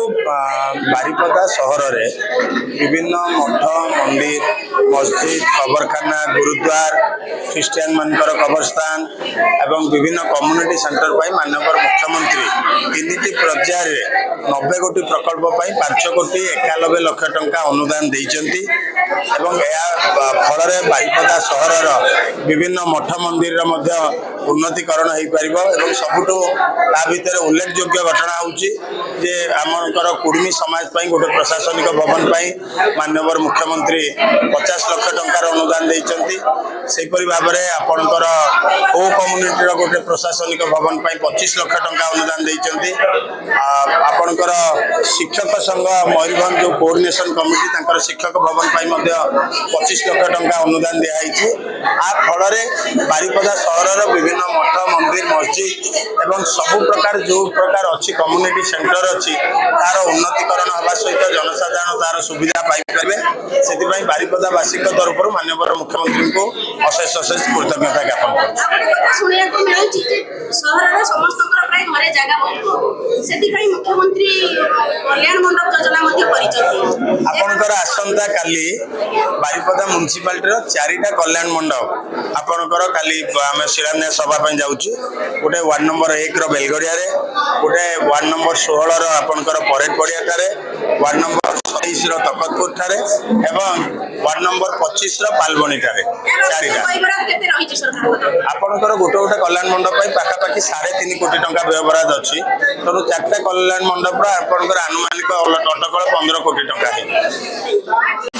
बारिपदा सहर रे विभिन्न मठ मंदिर मस्जिद कबरखाना गुरुद्वार ख्रीस्टियान मानकर कबरस्थान एवं विभिन्न कम्युनिटी सेंटर पर माननीय मुख्यमंत्री 3टी पर्यायर 90 कोटी प्रकल्प 5 कोटी 91 लाख टंका अनुदान देइचंती एवं फल बारिपदा सहर विभिन्न मठ मंदिर उन्नतीकरण हो पार सबुठू ता भर उल्लेखयोग्य घटना होची जे आमर कुर्मी समाज गोटे प्रशासनिक भवन माननीय मुख्यमंत्री 50 लाख टंकार अनुदान देइचंती सेपरि भाव में आपणकर ओ कम्युनिटी गोटे प्रशासनिक भवन 25 लाख टंका अनुदान देइचंती आपणकर शिक्षक संघ मयूरभंज जो कोऑर्डिनेशन कमिटी तांकर शिक्षक भवन 25 लाख टंका अनुदान दिखाई आ फल बारिपदा सहर विभिन्न मठ मंदिर मस्जिद एवं सबु प्रकार जो प्रकार अच्छी कम्युनिटी सेंटर अच्छी तार उन्नतीकरण हवा सहित जनसाधारण तार सुविधा पाइपर से बारिपदावासी तरफ माननीय मुख्यमंत्री को अशेष अशेष कृतज्ञता ज्ञापन आपणकर आसंता काली बारिपदा म्युनिसिपालिटी 4टा कल्याण मंडप आपणकर काली आम शिलान्यास सभा जाऊँ गोटे वार्ड नंबर 1 बेलगड़िया गोटे वार्ड नंबर 16 आपणकर परेड पड़िया वार्ड नंबर 27 तकतपुर ठारे एवं वार्ड नंबर 25 पालबनी ठारे 4टा आपणकर गोटे गोटे कल्याण मंडप पाखापाखि 3.5 कोटी टंका व्ययबराद अच्छी तेणु 4टा कल्याण मंडप आपणकर आनुमानिक अटकल 15 कोटी टंका है।